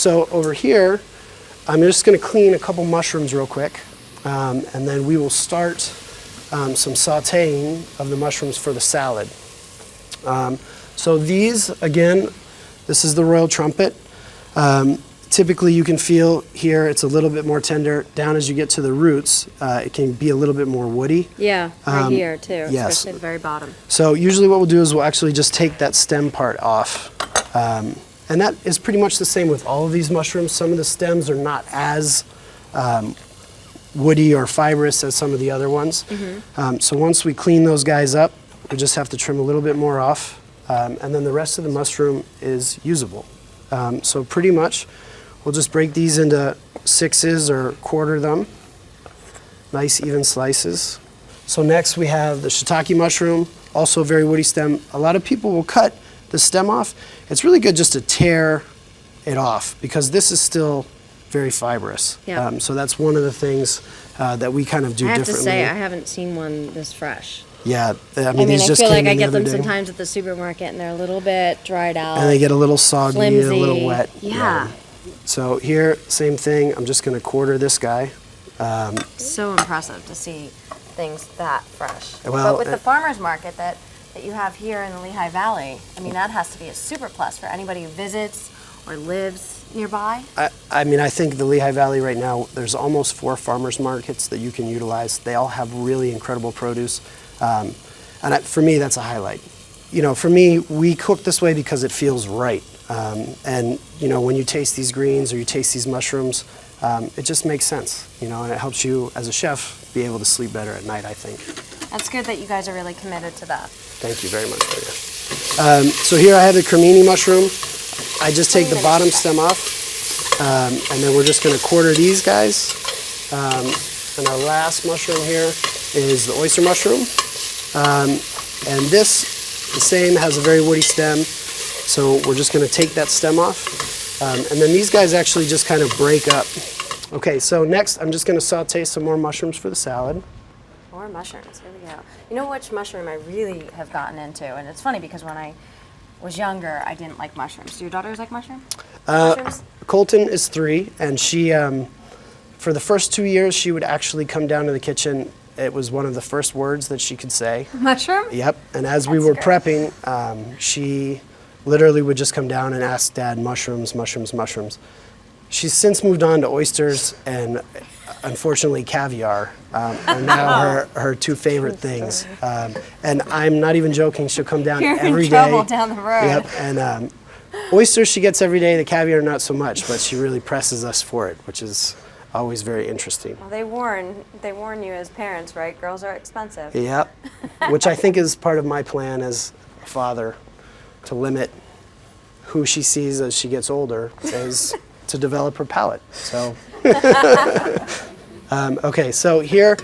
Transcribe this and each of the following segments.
So over here, I'm just going to clean a couple mushrooms real quick, and then we will start some sautéing of the mushrooms for the salad. So these, again, this is the royal trumpet. Typically you can feel here it's a little bit more tender. Down as you get to the roots, it can be a little bit more woody. Yeah, right here too, yes. especially at the very bottom. So usually what we'll do is we'll actually just take that stem part off. And that is pretty much the same with all of these mushrooms. Some of the stems are not as woody or fibrous as some of the other ones. So once we clean those guys up, we just have to trim a little bit more off. And then the rest of the mushroom is usable. So pretty much, we'll just break these into sixes or quarter them. Nice even slices. So next we have the shiitake mushroom, also a very woody stem. A lot of people will cut the stem off. It's really good just to tear it off because this is still very fibrous. Yeah. So that's one of the things that we kind of do differently. I have to say, I haven't seen one this fresh. Yeah, I mean, I feel like I get them sometimes at the supermarket and they're a little bit dried out. And they get a little soggy, flimsy. a little wet. Yeah. So here, same thing. I'm just going to quarter this guy. So impressive to see things that fresh. Well, but with the farmer's market that you have here in the Lehigh Valley, I mean, that has to be a super plus for anybody who visits or lives nearby. I mean, I think the Lehigh Valley right now, there's almost 4 farmers markets that you can utilize. They all have really incredible produce. And for me, that's a highlight. You know, for me, we cook this way because it feels right. And, you know, when you taste these greens or you taste these mushrooms, it just makes sense, you know, and it helps you as a chef be able to sleep better at night, I think. That's good that you guys are really committed to that. Thank you very much, Maria. So here I have the Cremini mushroom. I just take the bottom stem off, and then we're just going to quarter these guys. And our last mushroom here is the oyster mushroom. And this, the same, has a very woody stem. So we're just going to take that stem off. And then these guys actually just kind of break up. Okay, so next I'm just going to saute some more mushrooms for the salad. More mushrooms, here we go. You know which mushroom I really have gotten into? And it's funny because when I was younger, I didn't like mushrooms. Do your daughters like mushrooms? Colton is 3, and she, for the first 2 years, she would actually come down to the kitchen. It was one of the first words that she could say. Mushroom? Yep, and as we were prepping, she literally would just come down and ask Dad, mushrooms, mushrooms, mushrooms. She's since moved on to oysters and, unfortunately, caviar are now her 2 favorite things. And I'm not even joking, she'll come down every day. You're in trouble down the road. Yep, and oysters she gets every day, the caviar not so much, but she really presses us for it, which is always very interesting. Well, they warn you as parents, right? Girls are expensive. Yep, which I think is part of my plan as a father, to limit who she sees as she gets older, is to develop her palate. So, okay, so here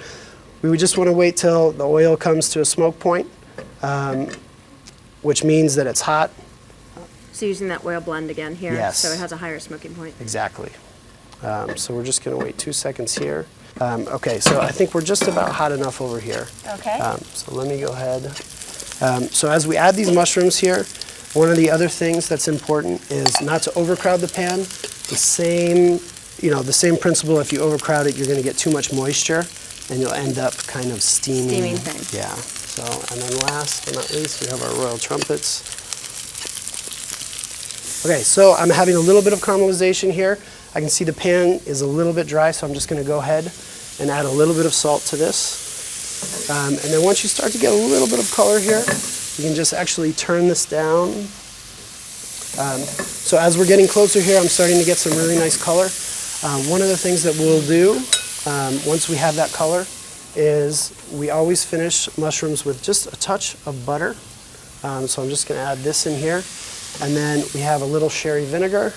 we would just want to wait till the oil comes to a smoke point, which means that it's hot. So using that oil blend again here, Yes. so it has a higher smoking point. Exactly. So we're just going to wait 2 seconds here. Okay, so I think we're just about hot enough over here. Okay. So let me go ahead. So as we add these mushrooms here, one of the other things that's important is not to overcrowd the pan. The same principle, if you overcrowd it, you're going to get too much moisture and you'll end up kind of steaming thing. Yeah. So, and then last but not least, we have our royal trumpets. Okay, so I'm having a little bit of caramelization here. I can see the pan is a little bit dry, so I'm just going to go ahead and add a little bit of salt to this. And then once you start to get a little bit of color here, you can just actually turn this down. So as we're getting closer here, I'm starting to get some really nice color. One of the things that we'll do once we have that color is we always finish mushrooms with just a touch of butter. So I'm just going to add this in here. And then we have a little sherry vinegar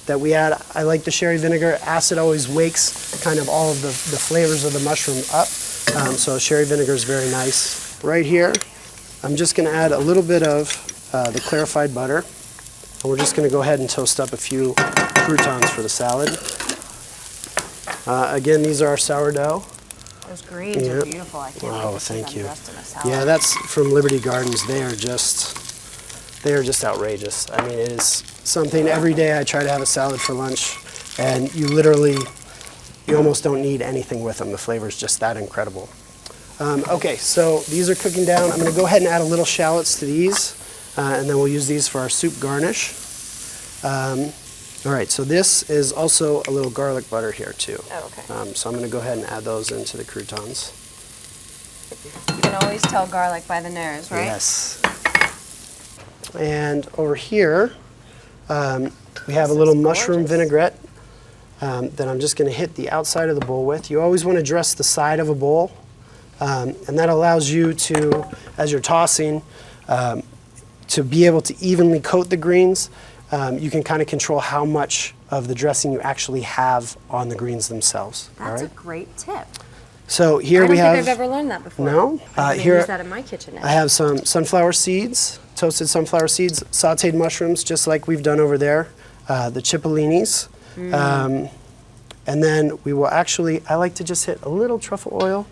that we add. I like the sherry vinegar. Acid always wakes kind of all of the flavors of the mushroom up. So sherry vinegar is very nice. Right here, I'm just going to add a little bit of the clarified butter. And we're just going to go ahead and toast up a few croutons for the salad. Again, these are our sourdough. Those greens are beautiful. I can't wait to see thank them you. dressed in a salad. Yeah, that's from Liberty Gardens. They are just outrageous. I mean, it is something every day. I try to have a salad for lunch, and you almost don't need anything with them. The flavor is just that incredible. Okay, so these are cooking down. I'm going to go ahead and add a little shallots to these, and then we'll use these for our soup garnish. All right, so this is also a little garlic butter here too. Oh, okay. So I'm going to go ahead and add those into the croutons. You can always tell garlic by the nose, right? Yes. And over here, we have a little mushroom vinaigrette that I'm just going to hit the outside of the bowl with. You always want to dress the side of a bowl, and that allows you to, as you're tossing, to be able to evenly coat the greens. You can kind of control how much of the dressing you actually have on the greens themselves. That's a great tip. So here we have. I don't think I've ever learned that before. No? I Here use that in my kitchen now. I have some sunflower seeds, toasted sunflower seeds, sautéed mushrooms, just like we've done over there, the cippolinis. And then we will actually, I like to just hit a little truffle oil,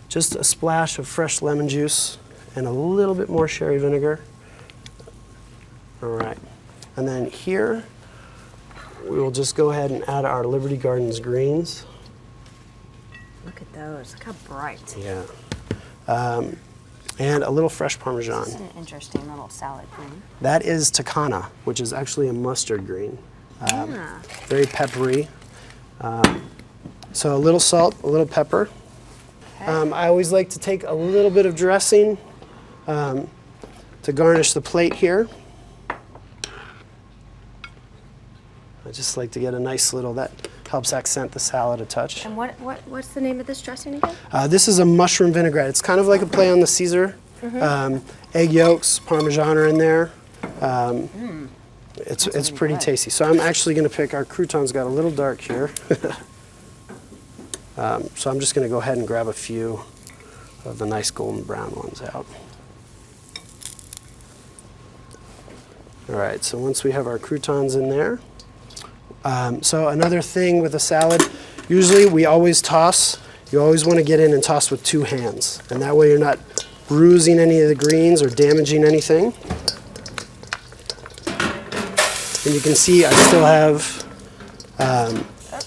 just a splash of fresh lemon juice, and a little bit more sherry vinegar. All right. And then here, we will just go ahead and add our Liberty Gardens greens. Look at those. Look how bright. Yeah. And a little fresh Parmesan. This is an interesting little salad green. That is takana, which is actually a mustard green. Very peppery. So a little salt, a little pepper. Okay. I always like to take a little bit of dressing to garnish the plate here. I just like to get a nice little, that helps accent the salad a touch. And what's the name of this dressing again? This is a mushroom vinaigrette. It's kind of like a play on the Caesar. Egg yolks, Parmesan are in there. It's pretty tasty. So I'm actually going to pick, our croutons got a little dark here. So I'm just going to go ahead and grab a few of the nice golden brown ones out. All right, so once we have our croutons in there, so another thing with a salad, usually we always toss. You always want to get in and toss with two hands, and that way you're not bruising any of the greens or damaging anything. And you can see I still have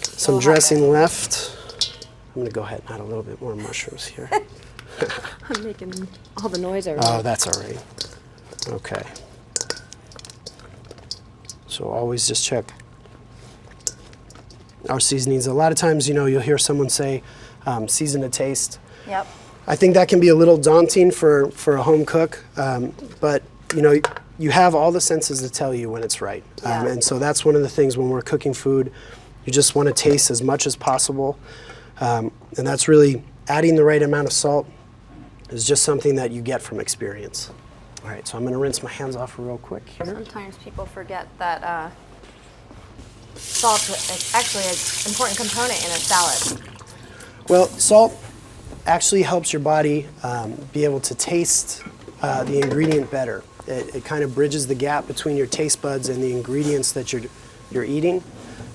some dressing left. I'm going to go ahead and add a little bit more mushrooms here. I'm making all the noise over Oh, that's all right. Okay. So always just check our seasonings. A lot of times, you'll hear someone say, season to taste. Yep. I think that can be a little daunting for a home cook, but you have all the senses to tell you when it's right. Yeah. And so that's one of the things when we're cooking food, you just want to taste as much as possible. And that's really adding the right amount of salt is just something that you get from experience. All right, so I'm going to rinse my hands off real quick here. Sometimes people forget that salt is actually an important component in a salad. Well, salt actually helps your body be able to taste the ingredient better. It kind of bridges the gap between your taste buds and the ingredients that you're eating.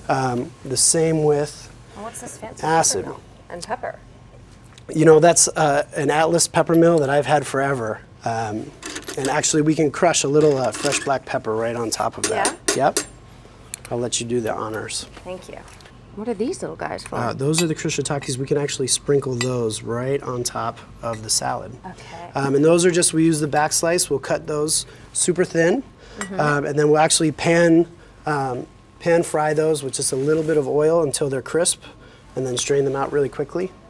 The same with And what's this fancy acid. pepper mill? And pepper. That's an Atlas pepper mill that I've had forever. And actually, we can crush a little fresh black pepper right on top of that. Yeah? Yep. I'll let you do the honors. Thank you. What are these little guys for? Those are the shiitakes. We can actually sprinkle those right on top of the salad. Okay. And those are just, we use the back slice. We'll cut those super thin. And then we'll actually pan fry those with just a little bit of oil until they're crisp, and then strain them out really quickly.